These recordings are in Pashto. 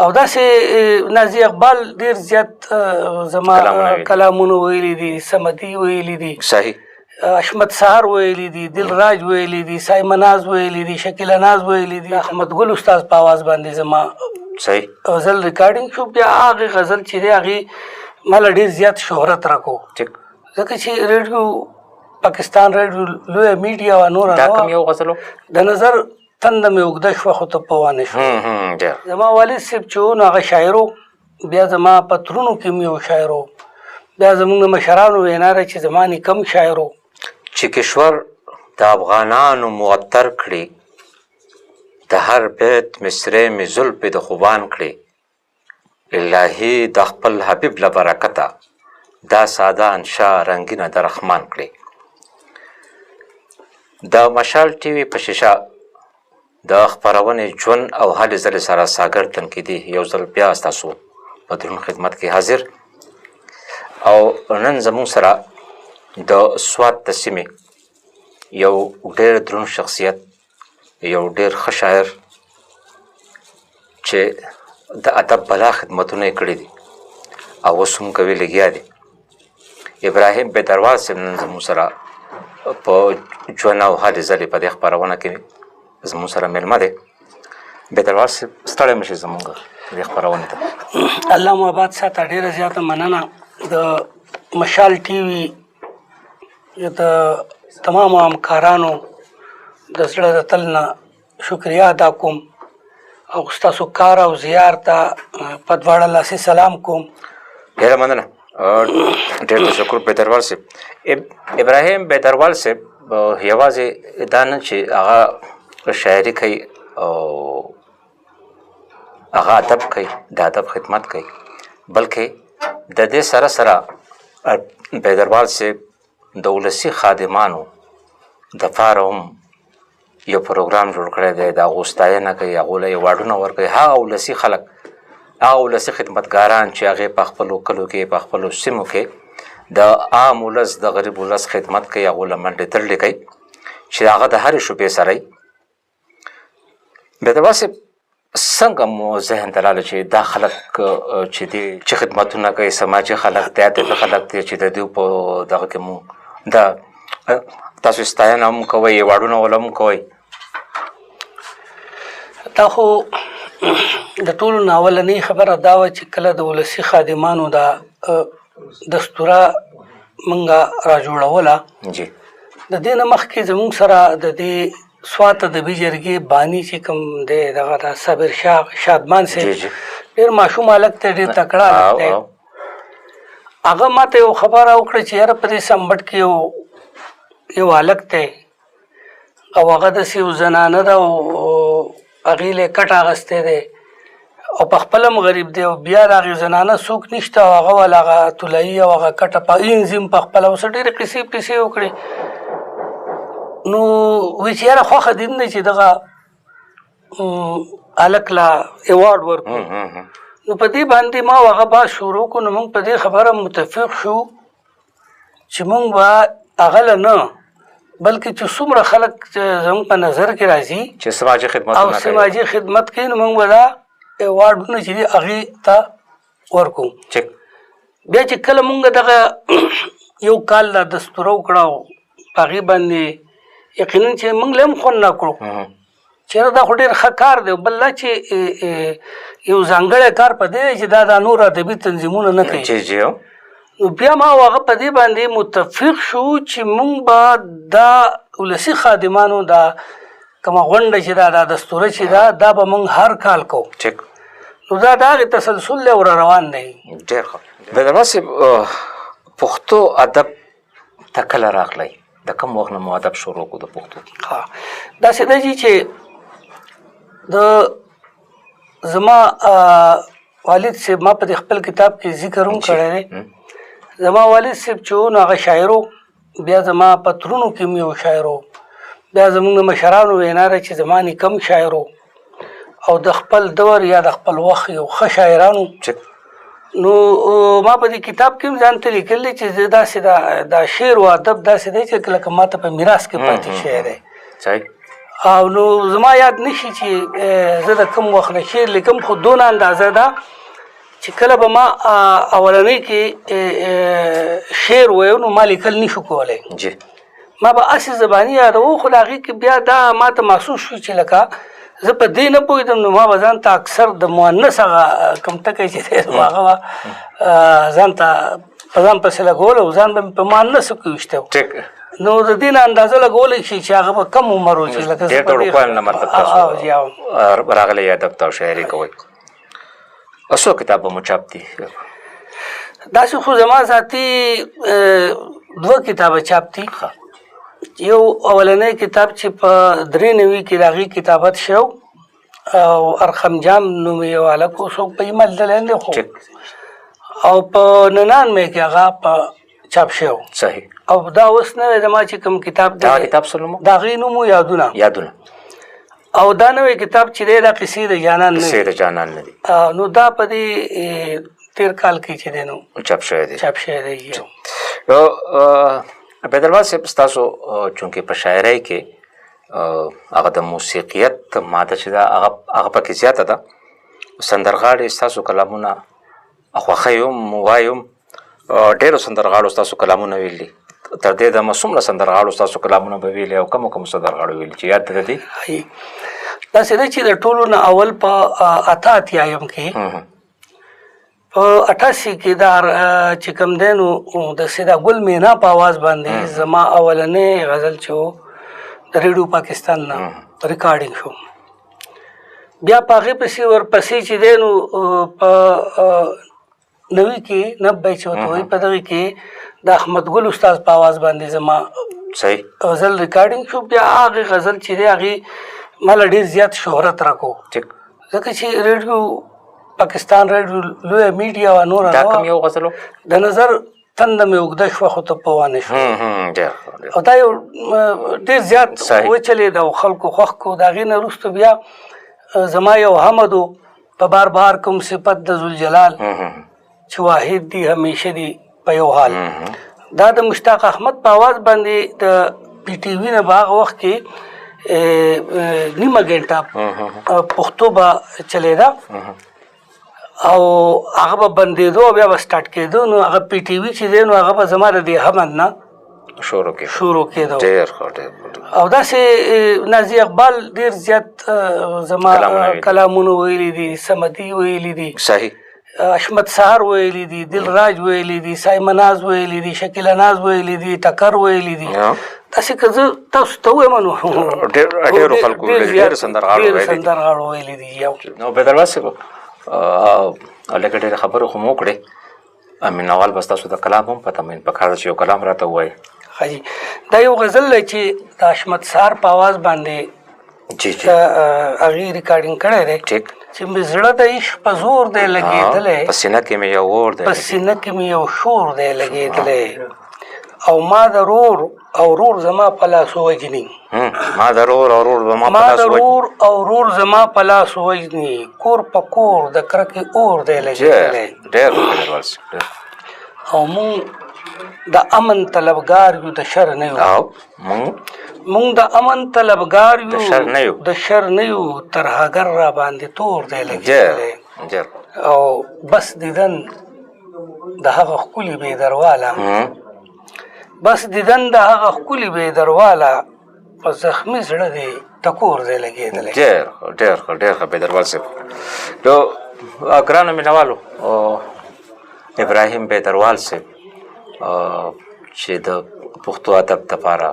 او داسې نازي اقبال ډېر زیات زما کلامونه ویلي دي، صمدي ویلي دي، صحیح، اشمت سهار ویلي دي، دلراج ویلي دي، سایمه ناز ویلي دي، شکیله ناز ویلي دي، احمد ګل استاد په اواز باندې زما صحیح غزل ریکارډینګ شو. بیا هغې غزل چې دی هغې ماله ډېر زیات شهرت راکو، ځکه چې ریډیو پاکستان ریډیو لویه میډیا وه، نوره دا کوم یو غزل و؟ د نظر تنده مې اوږده شوه خو ته په وانه شو. زما والد صاحب چې و نو هغه شاعر و، بیا زما په ترونو کې مې یو شاعر و، بیا زمونږ د مشرانو وینا ده چې زما نیکه هم شاعر و. چې کشور د افغانانو معطر کړي، د هر بیت مصرې مې زلفې د خوبان کړي، الهي د خپل حبیب له برکته دا ساده انشا رنګینه د رحمان کړي. د مشال ټي وي په شیشه د خپرونې ژوند او هلې ځلې سره ساګر تنقیدي یو ځل بیا ستاسو په دروند خدمت کې حاضر، او نن زموږ سره د سوات د سیمې یو ډېر دروند شخصیت، یو ډېر ښه شاعر چې د ادب بلا خدمتونه یې کړي دي او اوس هم کوي، لګیا دي. ابراهیم بیدروال صاحب نن زموږ سره په ژوند او هلې ځلې په دې خپرونه کې زموږ سره میلمه دی. بیدروال صاحب ستړی مه شئ زموږ دې خپرونې ته. الله مو آباد ساته، ډېره زیاته مننه. د مشال ټي وي د تمامو همکارانو د زړه د تل نه شکریه ادا کوم او ستاسو کار او زیار ته په دواړه لاسې سلام کوم. ډېره مننه، ډېر تشکر بیدروال صاحب. ابراهیم بیدروال صاحب یوازې دا نه چې هغه شاعري کوي او هغه ادب کوي، د ادب خدمت کوي، بلکې د دې سره سره بیدروال صاحب د ولسي خادمانو دپاره هم یو پروګرام جوړ کړی دی، د هغو ستاینه کوي، هغو له ایوارډونه ورکوي. هغه ولسي خلک، هغه ولسي خدمتګاران چې هغې په خپلو کلو کې، په خپلو سیمو کې د عام ولس، د غریب ولس خدمت کوي، هغو له منډې ترډې کوي چې هغه د هرې شوبې سره یي. بیدروال صاحب څنګه مو ذهن ته راغله چې دا خلک چې دي چې خدمتونه کوي، سماجي خلک دي، ادبي خلک دي، چې د دوی په دغه کې مو دا تاسو ستاینه هم کوئ، ایوارډونه وله هم کوئ؟ دا خو د ټولو نه اولنۍ خبره دا وه چې کله د ولسي خادمانو دا دستوره موږ را جوړوله، د دې نه مخکې زموږ سره د دې سوات ادبي جرګې باني چې کوم دی دغه د صابر شاه شادمان صاحب، ډېر ماشوم هلک دی، ډېر تکړه هلک دی. هغه ماته یو خبره وکړه چې یاره په دې سمبټ کې یو هلک دی او هغه داسې یو زنانه ده او هغې له یې کټ اخیستی دی او په خپله هم غریب دی او بیا د هغې زنانه څوک نشته او هغه ول هغه طلایي او هغه کټه په انځي په خپله اوس ډېرې قصې وکړې. نو وایي چې یاره خوښه دې نه دی چې دغه هلک له ایوارډ ورکړو. نو په دې باندې ما او هغه بحث شروع کړو. نو موږ په دې خبره متفق شو چې موږ به هغه له نه بلکې چې څومره خلک زموږ په نظر کې راځي چې سماجي خدمتونه او سماجي خدمت کوي، نو موږ به دا ایوارډونه چې دي هغې ته ورکوو. بیا چې کله موږ دغه یو کال دا دستوره وکړه او په هغې باندې یقینا چې موږ له هم خوند نه کړو چېرې دا خو ډېر ښه کار دی. بل دا چې یو ځانګړی کار په دی چې دا نور ادبي تنظیمونه نه کوي. نو بیا ما او هغه په دې باندې متفق شو چې موږ به دا ولسي خادمانو دا کومه غونډه چې دا دستوره چې دا به موږ هر کال کوو. نو دا د هغې تسلسل دی او را روان دی. ډېر ښه. بیدروال صاحب پښتو ادب ته کله راغلی؟ د کوم وخت نه مو ادب شروع کړو د پښتو؟ داسې دی چې زما والد صاحب، ما په خپل کتاب کې ذکر هم کړی دی، زما والد صاحب چې و نو هغه شاعر و، بیا زما په ترونو کې هم یو شاعر و، بیا زموږ د مشرانو وینا ده چې زما نیکه هم شاعر و او د خپل دور یا د خپل وخت یو ښه شاعران و. نو ما په دې کتاب کې هم ځان ته لیکلی چې زه داسې دا شعر و ادب داسې دی چې لکه ما ته په میراث کې پاتې شوی دی او نو زما یاد نشي چې زه د کوم وخت نه شعر لیکم، خو دونه اندازه ده چې کله به ما اولنۍ کې شعر ویو نو ما لیکل نشو کولی. جی ما به هسې زباني یادوو، خو د هغې کې بیا دا ما ته محسوس شو چې لکه زه په دې نه پوهېدم، نو ما به ځان ته اکثر د مؤنث هغه کوم ټکی چې دی نو هغه به ځان ته په ځان پسې لګول او ځان به مې په مؤنثو کې ویشته و. نو د دې نه اندازه لګولی شي چې هغه به کم عمر و چې لکه ډېر ټوړکوال نه مطلب تاسو راغلی ادب ته او شاعري کوئ. څو کتابه مو چاپ دي؟ داسې خو زما ذاتي 2 کتابه چاپ دي. یو اولنی کتاب چې په 93 کې د هغې کتابت شو او ارخمجام نومې یو هلک و، څوک په ایمل دلی نه دی، خو او په 99 کې هغه په چاپ شو. صحیح. او دا اوس نوی زما چې کوم کتاب دی، دا کتاب څه نوم و؟ د هغې نوم و یادونه. او دا نوی کتاب چې دی دا قصې د جانان نه دي. نو دا په دې 13 کال کې چې دی نو چاپ شوی دی. بیدروال صاحب ستاسو چونکې په شاعرۍ کې هغه د موسیقیت ماده چې ده هغه پکې زیاته ده. سندرغاړي ستاسو کلامونه خوښوم وایم، ډېرو سندرغاړو ستاسو کلامونه ویل دي، تر دې دمه څومره سندرغاړو ستاسو کلامونه به ویلي او کومو سندرغاړو ویلي چې یاد ده دي؟ داسې ده چې د ټولو نه اول په 88 کې په 88 کې دا چې کوم دی نو د سیدا ګل مینا په آواز باندې زما اولنی غزل چې و د ریډیو پاکستان نه ریکارډینګ شو. بیا په هغې پسې ورپسې چې دی نو په 90 کې 90 چې ورته وایي په دغې کې د احمد ګل استاد په آواز باندې زما غزل ریکارډینګ شو. بیا هغې غزل چې دی هغې ماله ډېر زیات شهرت راکو، ځکه چې ریډیو پاکستان ریډیو لویه میډیا وه، نوره دا کوم یو غزل و؟ د نظر تنده مې اوږده شوه خو ته په وانه شوه. او دا یو ډېر زیات وچلېد او خلکو خوښ کړو. د هغې نه وروسته بیا زما یو حمد و په بار بار کوم صفت د ذوالجلال چې واحد دی همیشه دی په یو حال. دا د مشتاق احمد په آواز باندې د پی ټي وي نه په هغه وخت کې نیمه ګنټه پښتو به چلېده او هغه به بندېدو بیا به سټارټ کېدو. نو هغه پی ټي وي چې دی نو هغه به زما د دې حمد نه شروع کېدو. او داسې نازي اقبال ډېر زیات زما کلامونه ویلي دي، صمدي ویلي دي، اشمت سهار ویلي دي، دل راج ویلي دي، سایمه ناز ویلي دي، شکیله ناز ویلي دي، ټکر ویلي دي. داسې که زه تاسو ته ووایم نو ډېرو خلکو ډېر سندرغاړو ویلي دي. نو بیدروال صاحب لکه ډېرې خبرې خو مو وکړې، امین اول به ستاسو د کلام هم پته مین پکار ده چې یو کلام راته ووایي. دا یو غزل دی چې د اشمت سهار په آواز باندې هغې ریکارډینګ کړی دی چې مې زړه د عشق په زور دی لګېدلی، په سینه کې مې یو اور دی، په سینه کې مې یو شور دی لګېدلی، او ما د رور او رور زما په لاس وجني. ما د رور او رور زما په لاس وجني، کور په کور د کرکې اور دی لګېدلی. او مونږ د امن طلبګار یو، د شر نه یو. مونږ د امن طلبګار یو، د شر نه یو، ترهګر را باندې تور دی لګېدلی. او بس دیدن د هغه ښکلي بې درواله، بس دیدن د هغه ښکلي بې درواله، په زخمي زړه دی ټکور دی لګېدلی. ډېر ښه بیدروال صاحب. نو ګرانو مینوالو، ابراهیم بیدروال صاحب چې د پښتو ادب دپاره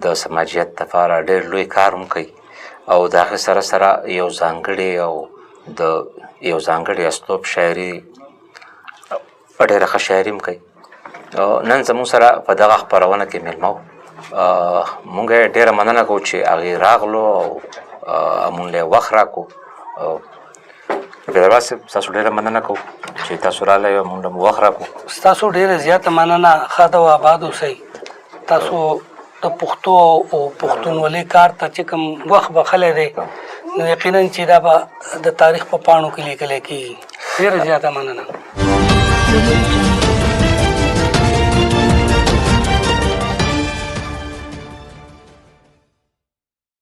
د سماجیت دپاره ډېر لوی کار هم کوي او د هغې سره سره یو ځانګړې او د یو ځانګړې اسلوب شاعري، ډېره ښه شاعري هم کوي. نن زموږ سره په دغه خپرونه کې مېلمه و، مونږ یې ډېره مننه کوو چې هغې راغلو او مونږ له یې وخت راکړو. بیدروال صاحب ستاسو ډېره مننه کوو چې تاسو راغلی او مونږ له مو وخت راکړو. ستاسو ډېره زیاته مننه. ښه او آباد اوسئ. تاسو د پښتو او پښتونولۍ کار ته چې کوم وخت بخلی دی نو یقینا چې دا به د تاریخ په پاڼو کې لیکلی کېږي. ډېره زیاته مننه.